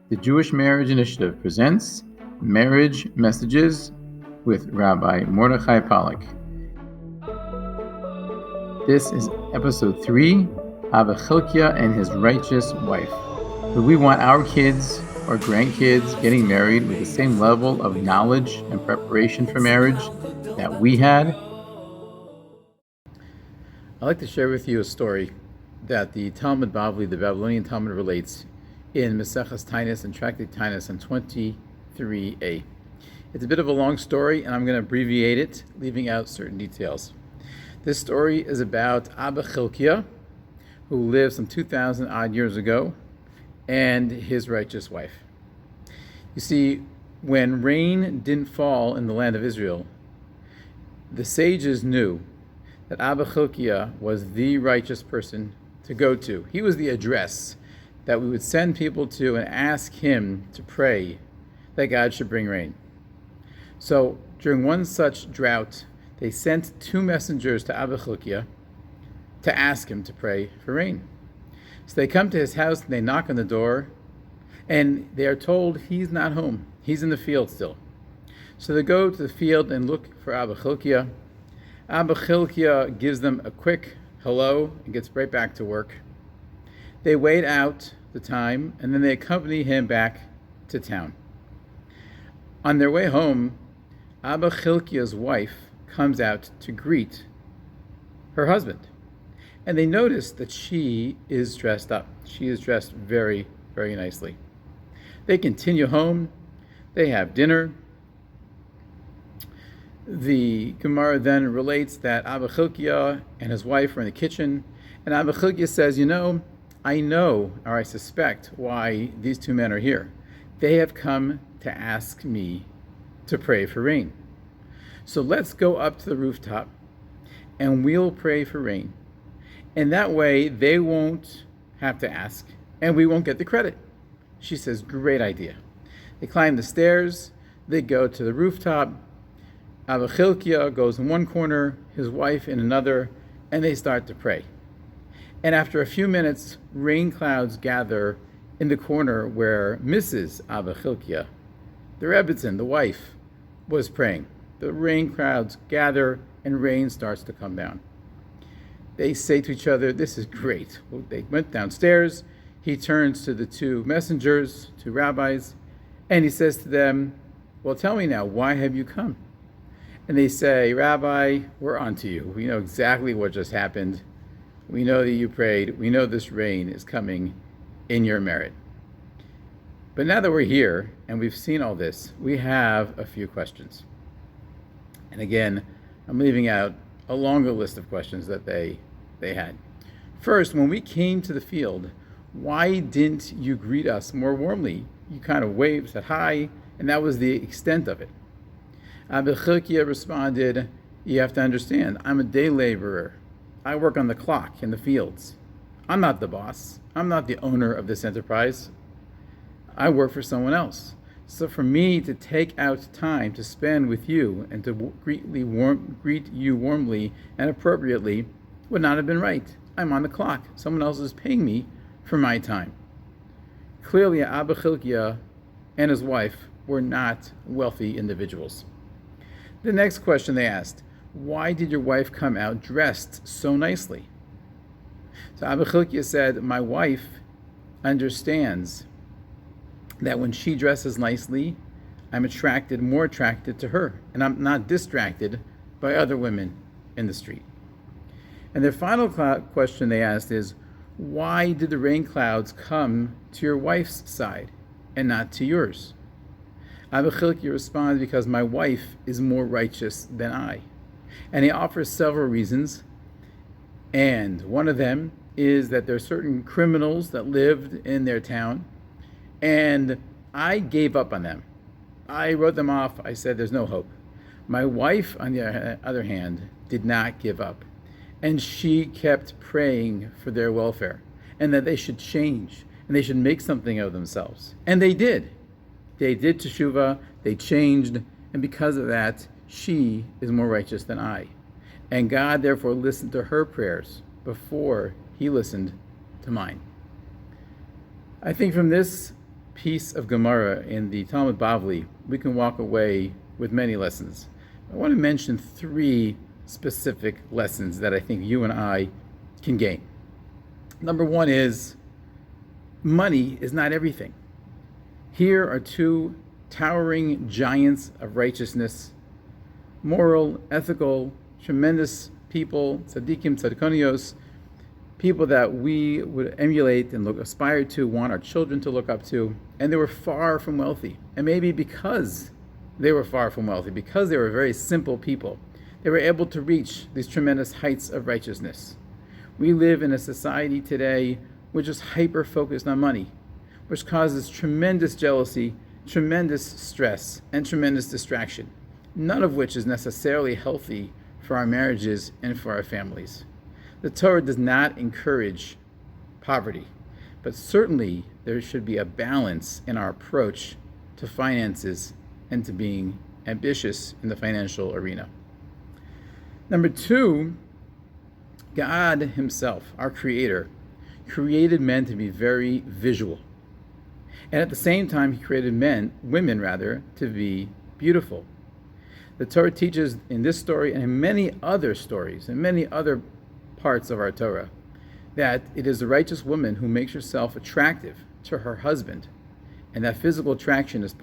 The Jewish Marriage Initiative presents Marriage Messages with Rabbi Mordechai Pollock. This is episode 3, Abba Chilkia and his righteous wife. Do we want our kids or grandkids getting married with the same level of knowledge and preparation for marriage that we had? I'd like to share with you a story that the Talmud Bavli, the Babylonian Talmud, relates in Maseches Tainus and Tractate Tainus on 23a. It's a bit of a long story, and I'm going to abbreviate it, leaving out certain details. This story is about Abba Chilkia, who lived some 2,000 odd years ago, and his righteous wife. You see, when rain didn't fall in the land of Israel, the sages knew that Abba Chilkia was the righteous person to go to. He was the address that we would send people to and ask him to pray that God should bring rain. So during one such drought, they sent 2 messengers to Abba Chilkia to ask him to pray for rain. So they come to his house and they knock on the door, and they are told he's not home. He's in the field still. So they go to the field and look for Abba Chilkia. Abba Chilkia gives them a quick hello and gets right back to work. They wait out the time, and then they accompany him back to town. On their way home, Abba Chilkia's wife comes out to greet her husband. And they notice that she is dressed up. She is dressed very, very nicely. They continue home. They have dinner. The Gemara then relates that Abba Chilkia and his wife are in the kitchen, and Abba Chilkia says, I know, or I suspect, why these 2 men are here. They have come to ask me to pray for rain. So let's go up to the rooftop, and we'll pray for rain. And that way, they won't have to ask, and we won't get the credit. She says, great idea. They climb the stairs, they go to the rooftop. Abba Chilkia goes in one corner, his wife in another, and they start to pray. And after a few minutes, rain clouds gather in the corner where Mrs. Abba Chilkia, the Rebbitzin, the wife, was praying. The rain clouds gather and rain starts to come down. They say to each other, this is great. Well, they went downstairs. He turns to the 2 messengers, 2 rabbis, and he says to them, well, tell me now, why have you come? And they say, Rabbi, we're on to you. We know exactly what just happened. We know that you prayed. We know this rain is coming in your merit. But now that we're here and we've seen all this, we have a few questions. And again, I'm leaving out a longer list of questions that they had. First, when we came to the field, why didn't you greet us more warmly? You kind of waved, said hi, and that was the extent of it. Abba Chilkia responded, you have to understand, I'm a day laborer. I work on the clock in the fields. I'm not the boss. I'm not the owner of this enterprise. I work for someone else. So for me to take out time to spend with you and to greet you warmly and appropriately would not have been right. I'm on the clock. Someone else is paying me for my time. Clearly, Abba Chilkia and his wife were not wealthy individuals. The next question they asked, why did your wife come out dressed so nicely? So Abba Chilkia said, my wife understands that when she dresses nicely, I'm more attracted to her, and I'm not distracted by other women in the street. And their final question they asked is, why did the rain clouds come to your wife's side and not to yours? Abba Chilkia responds, because my wife is more righteous than I. And he offers several reasons, and one of them is that there are certain criminals that lived in their town, and I gave up on them. I wrote them off. I said, there's no hope. My wife, on the other hand, did not give up. And she kept praying for their welfare and that they should change and they should make something of themselves. And they did. They did teshuvah. They changed. And because of that, she is more righteous than I. And God, therefore, listened to her prayers before he listened to mine. I think from this piece of Gemara in the Talmud Bavli, we can walk away with many lessons. I want to mention 3 specific lessons that I think you and I can gain. Number 1 is money is not everything. Here are 2 towering giants of righteousness, moral, ethical, tremendous people, tzaddikim, tzaddikonios, people that we would emulate and aspire to, want our children to look up to, and they were far from wealthy. And maybe because they were far from wealthy, because they were very simple people, they were able to reach these tremendous heights of righteousness. We live in a society today which is hyper-focused on money, which causes tremendous jealousy, tremendous stress, and tremendous distraction, none of which is necessarily healthy for our marriages and for our families. The Torah does not encourage poverty, but certainly there should be a balance in our approach to finances and to being ambitious in the financial arena. Number 2, God himself, our Creator, created men to be very visual. And at the same time, he created women, to be beautiful. The Torah teaches in this story and in many other stories, and many other parts of our Torah, that it is the righteous woman who makes herself attractive to her husband. And that physical attraction is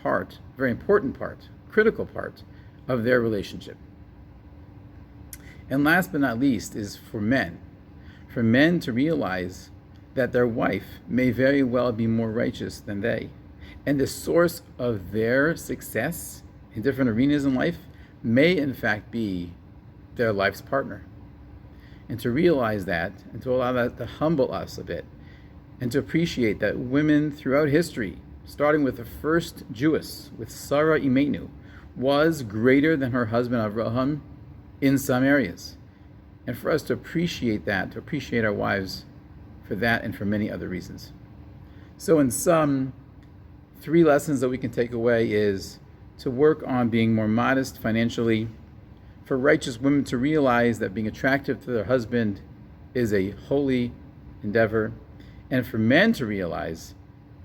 very important part, critical part of their relationship. And last but not least is for men to realize that their wife may very well be more righteous than they. And the source of their success in different arenas in life may in fact be their life's partner. And to realize that, and to allow that to humble us a bit, and to appreciate that women throughout history, starting with the first Jewess, with Sarah Imenu, was greater than her husband Avraham in some areas. And for us to appreciate that, to appreciate our wives for that and for many other reasons. So in sum, 3 lessons that we can take away is to work on being more modest financially, for righteous women to realize that being attractive to their husband is a holy endeavor, and for men to realize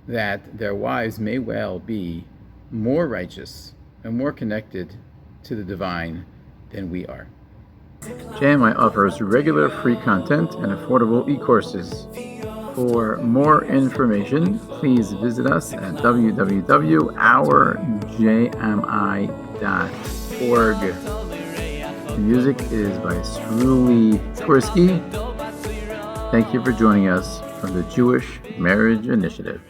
that their wives may well be more righteous and more connected to the divine than we are. JMI offers regular free content and affordable e-courses. For more information, please visit us at www.ourjmi.org. The music is by Struly Tversky. Thank you for joining us from the Jewish Marriage Initiative.